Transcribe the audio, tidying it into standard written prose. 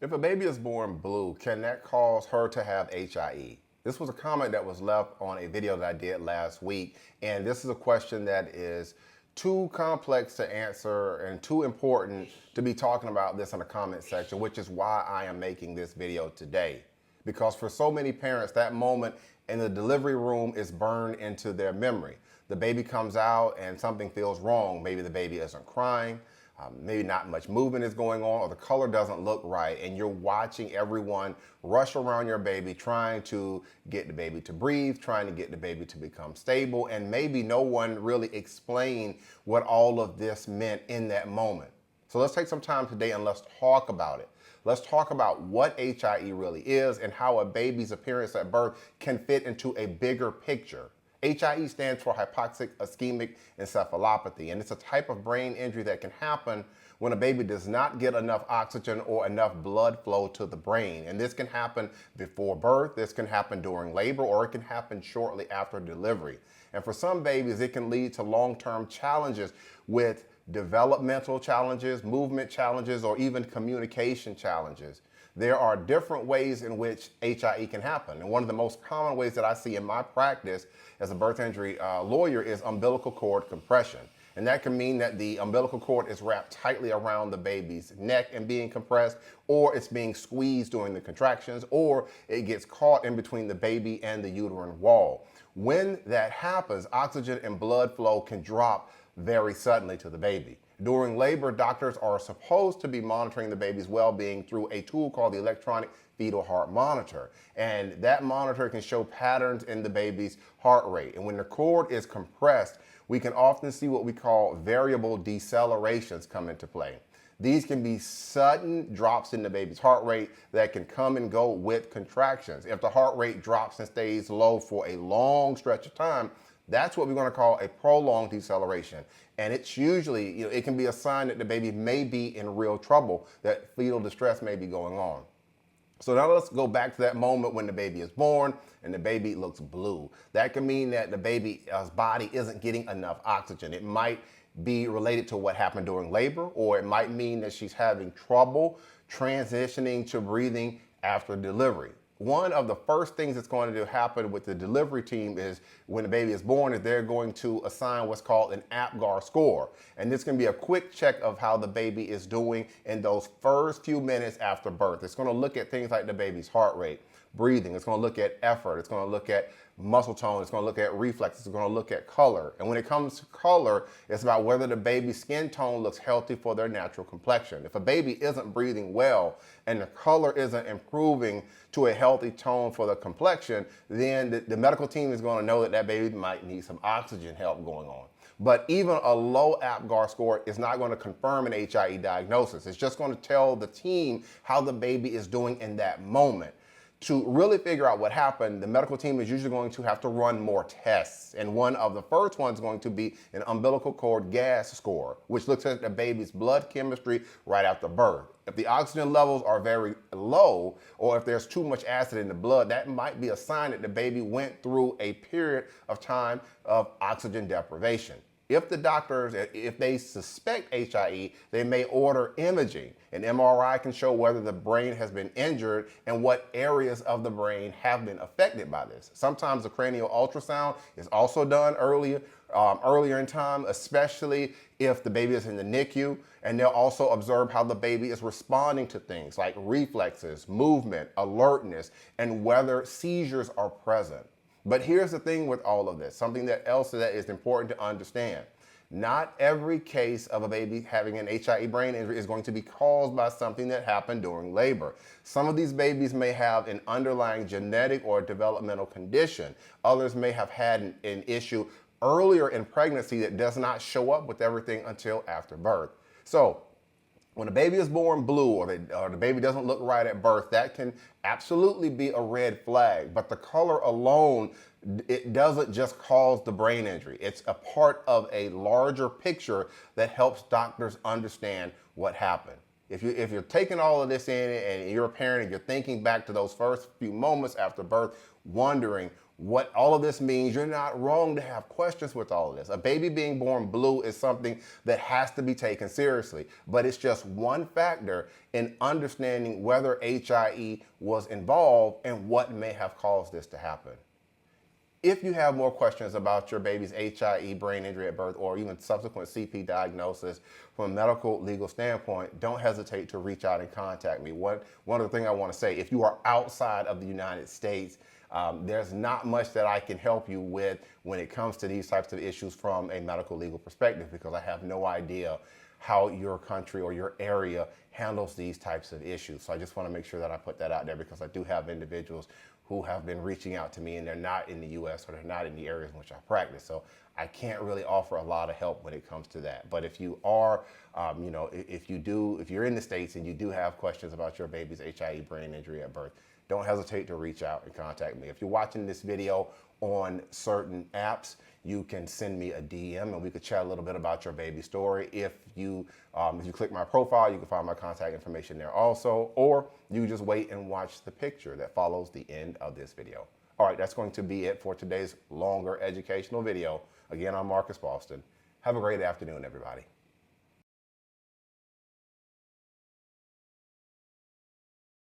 If a baby is born blue, can that cause her to have HIE? This was a comment that was left on a video that I did last week, and this is a question that is too complex to answer and too important to be talking about this in the comment section, which is why I am making this video today. Because for so many parents, that moment in the delivery room is burned into their memory. The baby comes out and something feels wrong. Maybe the baby isn't crying. Maybe not much movement is going on, or the color doesn't look right, and you're watching everyone rush around your baby trying to get the baby to breathe, trying to get the baby to become stable, and maybe no one really explained what all of this meant in that moment. So let's take some time today and let's talk about it. Let's talk about what HIE really is and how a baby's appearance at birth can fit into a bigger picture. HIE stands for hypoxic ischemic encephalopathy, and it's a type of brain injury that can happen when a baby does not get enough oxygen or enough blood flow to the brain. And this can happen before birth, this can happen during labor, or it can happen shortly after delivery. And for some babies, it can lead to long-term challenges with developmental challenges, movement challenges, or even communication challenges. There are different ways in which HIE can happen. And one of the most common ways that I see in my practice as a birth injury lawyer is umbilical cord compression. And that can mean that the umbilical cord is wrapped tightly around the baby's neck and being compressed, or it's being squeezed during the contractions, or it gets caught in between the baby and the uterine wall. When that happens, oxygen and blood flow can drop very suddenly to the baby. During labor, doctors are supposed to be monitoring the baby's well-being through a tool called the electronic fetal heart monitor. And that monitor can show patterns in the baby's heart rate. And when the cord is compressed, we can often see what we call variable decelerations come into play. These can be sudden drops in the baby's heart rate that can come and go with contractions. If the heart rate drops and stays low for a long stretch of time, that's what we're going to call a prolonged deceleration. And it's usually, it can be a sign that the baby may be in real trouble, that fetal distress may be going on. So now let's go back to that moment when the baby is born and the baby looks blue. That can mean that the baby's body isn't getting enough oxygen. It might be related to what happened during labor, or it might mean that she's having trouble transitioning to breathing after delivery. One of the first things that's going to happen with the delivery team is when the baby is born is they're going to assign what's called an APGAR score. And this can be a quick check of how the baby is doing in those first few minutes after birth. It's going to look at things like the baby's heart rate, breathing. It's going to look at effort. It's going to look at muscle tone. It's going to look at reflexes. It's going to look at color. And when it comes to color, it's about whether the baby's skin tone looks healthy for their natural complexion. If a baby isn't breathing well and the color isn't improving to a healthy tone for the complexion, then the medical team is going to know that that baby might need some oxygen help going on. But even a low APGAR score is not going to confirm an HIE diagnosis. It's just going to tell the team how the baby is doing in that moment. To really figure out what happened, the medical team is usually going to have to run more tests. And one of the first ones is going to be an umbilical cord gas score, which looks at the baby's blood chemistry right after birth. If the oxygen levels are very low, or if there's too much acid in the blood, that might be a sign that the baby went through a period of time of oxygen deprivation. If the doctors, if they suspect HIE, they may order imaging. An MRI can show whether the brain has been injured and what areas of the brain have been affected by this. Sometimes the cranial ultrasound is also done earlier in time, especially if the baby is in the NICU, and they'll also observe how the baby is responding to things like reflexes, movement, alertness, and whether seizures are present. But here's the thing with all of this, something else that is important to understand. Not every case of a baby having an HIE brain injury is going to be caused by something that happened during labor. Some of these babies may have an underlying genetic or developmental condition. Others may have had an issue earlier in pregnancy that does not show up with everything until after birth. So when a baby is born blue or the baby doesn't look right at birth, that can absolutely be a red flag. But the color alone, it doesn't just cause the brain injury. It's a part of a larger picture that helps doctors understand what happened. If you're taking all of this in and you're a parent and you're thinking back to those first few moments after birth, wondering what all of this means. You're not wrong to have questions with all of this. A baby being born blue is something that has to be taken seriously, but it's just one factor in understanding whether HIE was involved and what may have caused this to happen. If you have more questions about your baby's HIE, brain injury at birth, or even subsequent CP diagnosis from a medical legal standpoint, don't hesitate to reach out and contact me. One of the things I want to say, if you are outside of the United States, there's not much that I can help you with when it comes to these types of issues from a medical legal perspective, because I have no idea how your country or your area handles these types of issues. So I just want to make sure that I put that out there, because I do have individuals who have been reaching out to me and they're not in the US or they're not in the areas in which I practice. So I can't really offer a lot of help when it comes to that. But if you are, if you're in the States and you do have questions about your baby's HIE, brain injury at birth, don't hesitate to reach out and contact me. If you're watching this video on certain apps, you can send me a DM and we could chat a little bit about your baby story. If you click my profile, you can find my contact information there also, or you just wait and watch the picture that follows the end of this video. All right, that's going to be it for today's longer educational video. Again, I'm Marcus Boston. Have a great afternoon, everybody.